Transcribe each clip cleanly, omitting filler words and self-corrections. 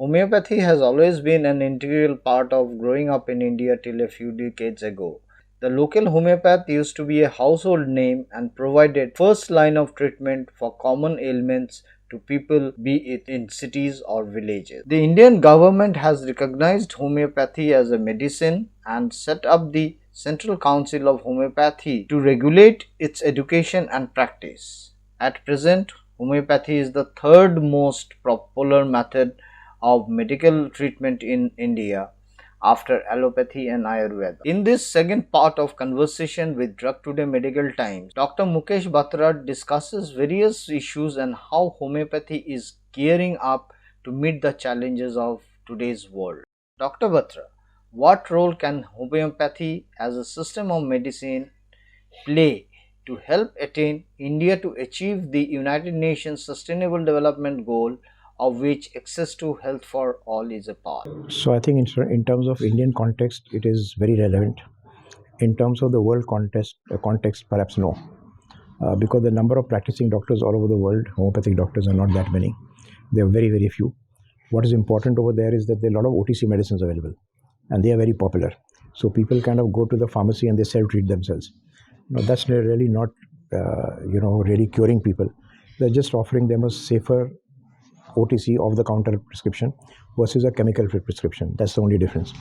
Homeopathy has always been an integral part of growing up in India till a few decades ago. The local homeopath used to be a household name and provided first line of treatment for common ailments to people, be it in cities or villages. The Indian government has recognized homeopathy as a medicine and set up the Central Council of Homeopathy to regulate its education and practice. At present, homeopathy is the third most popular method of medical treatment in India after allopathy and Ayurveda. In this second part of conversation with Drug Today Medical Times, Dr. Mukesh Batra discusses various issues and how homeopathy is gearing up to meet the challenges of today's world. Dr. Batra, what role can homeopathy as a system of medicine play to help attain India to achieve the United Nations Sustainable Development Goal, of which access to health for all is a part? So I think in terms of Indian context, it is very relevant. In terms of the world context perhaps no, because the number of practicing doctors all over the world, homeopathic doctors, are not that many. They are very, very few. What is important over there is that there are a lot of OTC medicines available, and they are very popular. So people kind of go to the pharmacy and they self-treat themselves. Now that's really not, really curing people. They're just offering them a safer OTC, over-the-counter prescription versus a chemical-free prescription. That's the only difference.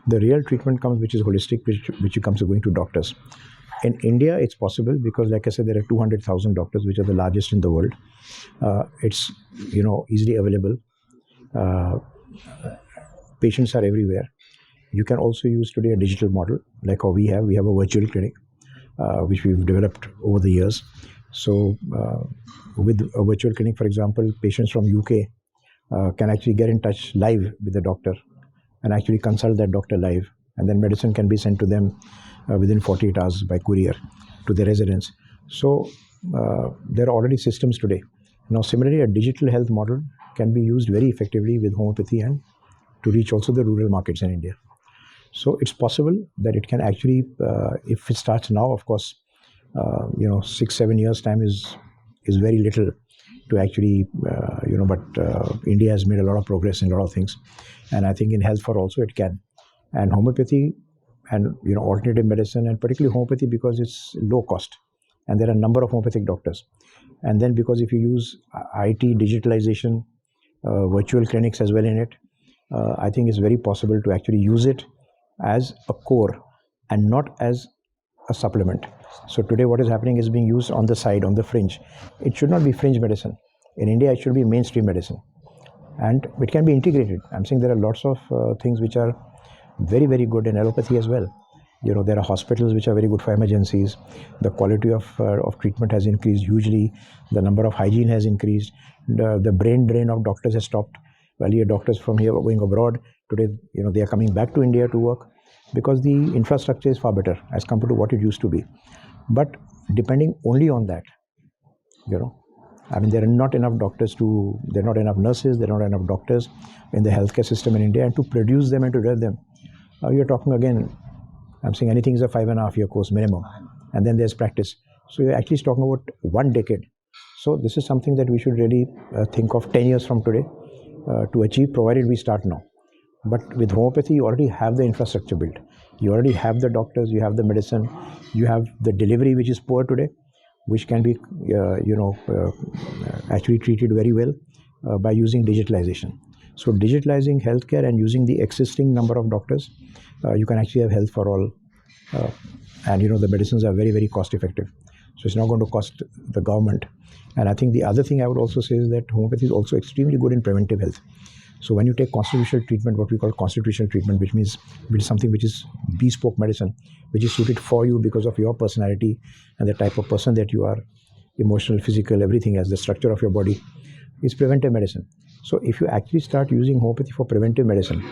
The real treatment comes, which is holistic, which comes to going to doctors. In India, it's possible because, like I said, there are 200,000 doctors, which are the largest in the world. It's easily available. Uh, Patients are everywhere. You can also use today a digital model, like how we have. We have a virtual clinic, which we've developed over the years. So, with a virtual clinic, for example, patients from UK can actually get in touch live with the doctor and actually consult that doctor live, and then medicine can be sent to them within 48 hours by courier to their residence. So, there are already systems today. Now, similarly, a digital health model can be used very effectively with homeopathy and to reach also the rural markets in India. So it's possible that it can actually, if it starts now, of course, 6-7 years time is very little to actually, but India has made a lot of progress in a lot of things, and I think in health for also it can, and homeopathy and alternative medicine, and particularly homeopathy because it's low cost, and there are a number of homeopathic doctors, and then because if you use IT digitalization, virtual clinics as well in it, I think it's very possible to actually use it as a core and not as a supplement. So today what is happening is being used on the side, on the fringe. It should not be fringe medicine. In India, it should be mainstream medicine. And it can be integrated. I'm saying there are lots of things which are very, very good in allopathy as well. There are hospitals which are very good for emergencies. The quality of treatment has increased hugely. The number of hygiene has increased. The brain drain of doctors has stopped. Earlier doctors from here were going abroad. Today, they are coming back to India to work because the infrastructure is far better as compared to what it used to be. But depending only on that, there are not enough there are not enough nurses, there are not enough doctors in the healthcare system in India, and to produce them and to develop them, you're talking again, I'm saying anything is a 5.5-year course minimum, and then there's practice. So you're actually talking about 1 decade. So this is something that we should really think of 10 years from today to achieve, provided we start now. But with homeopathy, you already have the infrastructure built. You already have the doctors, you have the medicine, you have the delivery, which is poor today, which can be, actually treated very well by using digitalization. So digitalizing healthcare and using the existing number of doctors, you can actually have health for all. And the medicines are very, very cost effective. So it's not going to cost the government. And I think the other thing I would also say is that homeopathy is also extremely good in preventive health. So when you take constitutional treatment, what we call constitutional treatment, which means something which is bespoke medicine, which is suited for you because of your personality and the type of person that you are, emotional, physical, everything as the structure of your body, is preventive medicine. So if you actually start using homeopathy for preventive medicine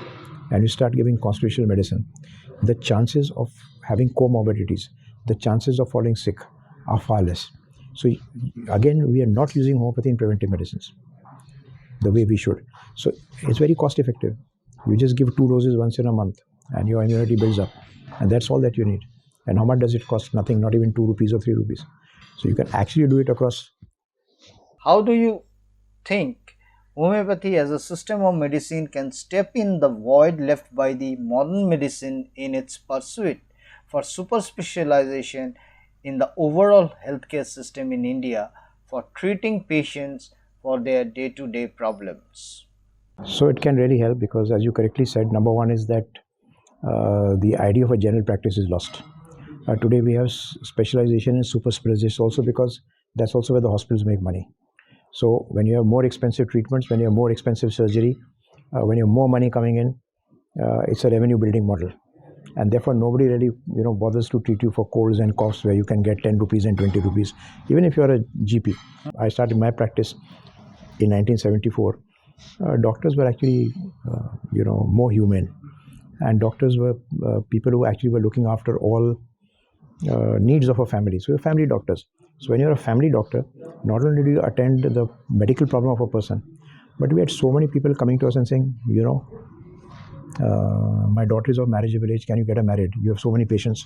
and you start giving constitutional medicine, the chances of having comorbidities, the chances of falling sick are far less. So again, we are not using homeopathy in preventive medicines the way we should. So it's very cost effective. You just give 2 doses once in a month and your immunity builds up, and that's all that you need. And how much does it cost? Nothing, not even 2 rupees or 3 rupees. So you can actually do it across. How do you think Homeopathy as a system of medicine can step in the void left by the modern medicine in its pursuit for super specialization in the overall healthcare system in India for treating patients for their day to day problems. So it can really help because, as you correctly said, number one is that the idea of a general practice is lost. Today we have specialization in super specialists also because that's also where the hospitals make money. So when you have more expensive treatments, when you have more expensive surgery, when you have more money coming in, it's a revenue building model. And therefore nobody really bothers to treat you for colds and coughs where you can get 10 rupees and 20 rupees, even if you're a GP. I started my practice in 1974. Doctors were actually more human, and doctors were people who actually were looking after all needs of a family. So you're family doctors. So when you're a family doctor, not only do you attend the medical problem of a person, but we had so many people coming to us and saying, my daughter is of marriageable age. Can you get her married? You have so many patients.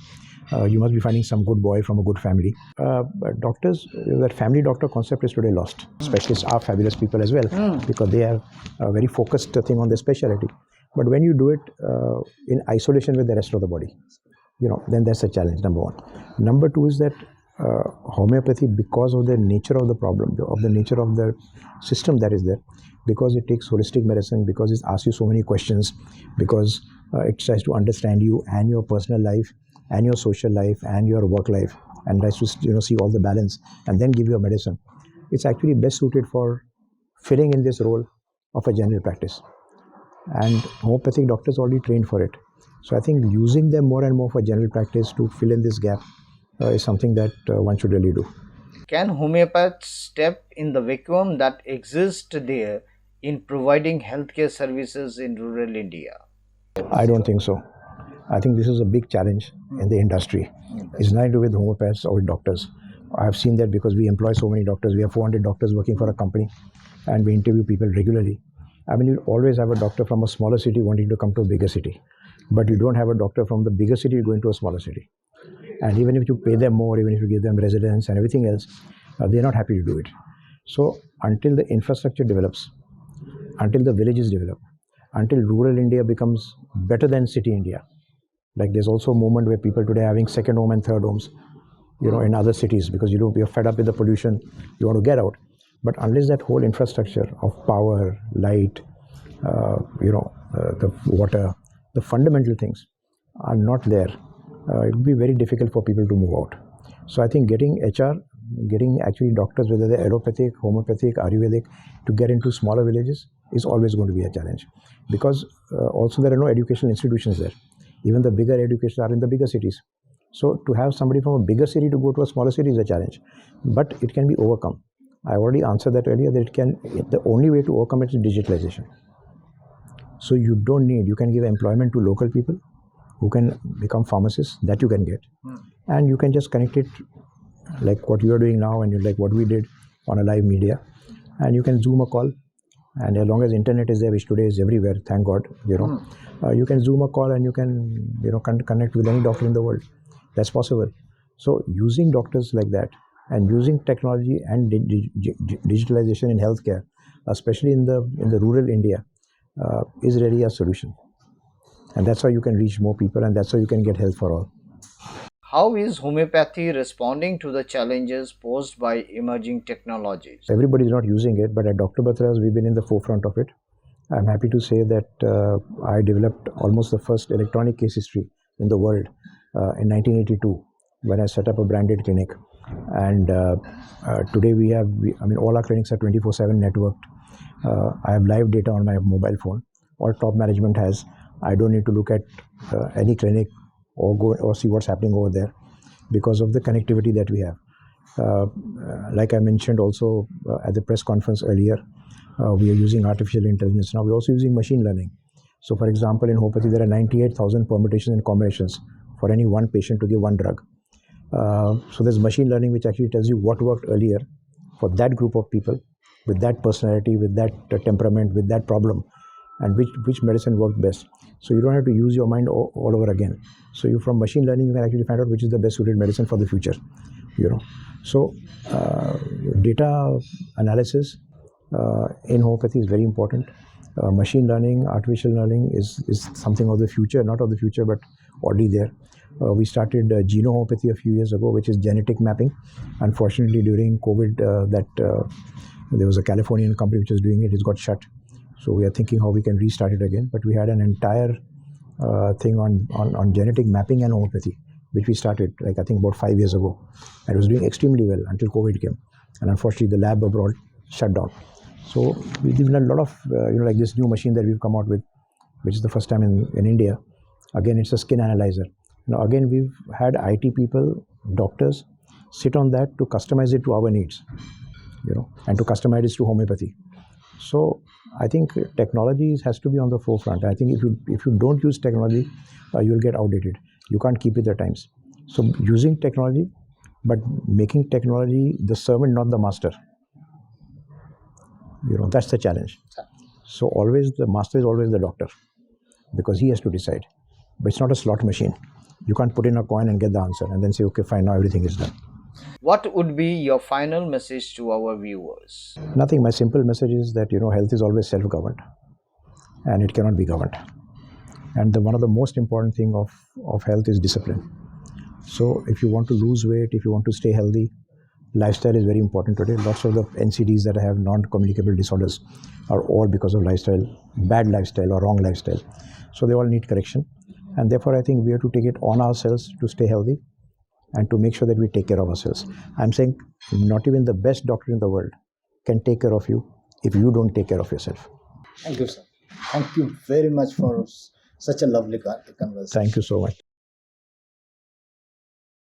You must be finding some good boy from a good family. But doctors, that family doctor concept is today lost. Specialists are fabulous people as well because they have a very focused thing on their specialty. But when you do it in isolation with the rest of the body, then that's a challenge, number one. Number two is that homeopathy, because of the nature of the problem, of the nature of the system that is there, because it takes holistic medicine, because it asks you so many questions, because it tries to understand you and your personal life and your social life and your work life, and tries to see all the balance and then give you a medicine. It's actually best suited for filling in this role of a general practice, and homeopathic doctors already trained for it. So I think using them more and more for general practice to fill in this gap is something that one should really do. Can homeopaths step in the vacuum that exists there in providing healthcare services in rural India? I don't think so. I think this is a big challenge in the industry. It's nothing to do with homeopaths or with doctors. I have seen that because we employ so many doctors. We have 400 doctors working for a company, and we interview people regularly. I mean, you always have a doctor from a smaller city wanting to come to a bigger city, but you don't have a doctor from the bigger city going to a smaller city. And even if you pay them more, even if you give them residence and everything else, they're not happy to do it. So until the infrastructure develops, until the villages develop, until rural India becomes better than city India, like there's also a movement where people today are having second home and third homes, in other cities because you're fed up with the pollution, you want to get out. But unless that whole infrastructure of power, light, the water, the fundamental things are not there, it would be very difficult for people to move out. So I think getting actually doctors, whether they're allopathic, homeopathic, Ayurvedic, to get into smaller villages is always going to be a challenge, because also there are no educational institutions there. Even the bigger educations are in the bigger cities. So to have somebody from a bigger city to go to a smaller city is a challenge, but it can be overcome. I already answered that earlier, that the only way to overcome it is digitalization. So you can give employment to local people who can become pharmacists, that you can get. And you can just connect it like what you are doing now and like what we did on a live media. And you can Zoom a call, and as long as internet is there, which today is everywhere, thank God, you can Zoom a call and you can connect with any doctor in the world. That's possible. So using doctors like that and using technology and digitalization in healthcare, especially in the rural India, is really a solution. And that's how you can reach more people, and that's how you can get health for all. How is homeopathy responding to the challenges posed by emerging technologies? Everybody is not using it, but at Dr. Batra's, we've been in the forefront of it. I'm happy to say that I developed almost the first electronic case history in the world in 1982 when I set up a branded clinic. And today all our clinics are 24/7 networked. I have live data on my mobile phone. All top management has. I don't need to look at any clinic or go or see what's happening over there because of the connectivity that we have. Like I mentioned also at the press conference earlier, we are using artificial intelligence now. We're also using machine learning. So for example, in homeopathy, there are 98,000 permutations and combinations for any one patient to give one drug. So there's machine learning which actually tells you what worked earlier for that group of people, with that personality, with that temperament, with that problem, and which medicine worked best. So you don't have to use your mind all over again. So from machine learning, you can actually find out which is the best suited medicine for the future. So data analysis in homeopathy is very important. Machine learning, artificial learning is something of the future, not of the future, but already there. We started homeopathy a few years ago, which is genetic mapping. Unfortunately, during COVID, there was a Californian company which was doing it. It got shut. So we are thinking how we can restart it again. But we had an entire thing on genetic mapping and homeopathy, which we started, like I think about 5 years ago. And it was doing extremely well until COVID came. And unfortunately, the lab abroad shut down. So we've done a lot of, like this new machine that we've come out with, which is the first time in India. Again, it's a skin analyzer. Again, we've had IT people, doctors, sit on that to customize it to our needs, and to customize it to homeopathy. So I think technology has to be on the forefront. I think if you don't use technology, you'll get outdated. You can't keep with the times. So using technology, but making technology the servant, not the master. That's the challenge. So always the master is always the doctor, because he has to decide. But it's not a slot machine. You can't put in a coin and get the answer and then say, okay, fine, now everything is done. What would be your final message to our viewers? Nothing. My simple message is that health is always self-governed, and it cannot be governed. And one of the most important thing of health is discipline. So if you want to lose weight, if you want to stay healthy, lifestyle is very important today. Lots of the NCDs that have non-communicable disorders are all because of lifestyle, bad lifestyle or wrong lifestyle. So they all need correction. And therefore, I think we have to take it on ourselves to stay healthy and to make sure that we take care of ourselves. I'm saying not even the best doctor in the world can take care of you if you don't take care of yourself. Thank you, sir. Thank you very much for such a lovely conversation. Thank you so much.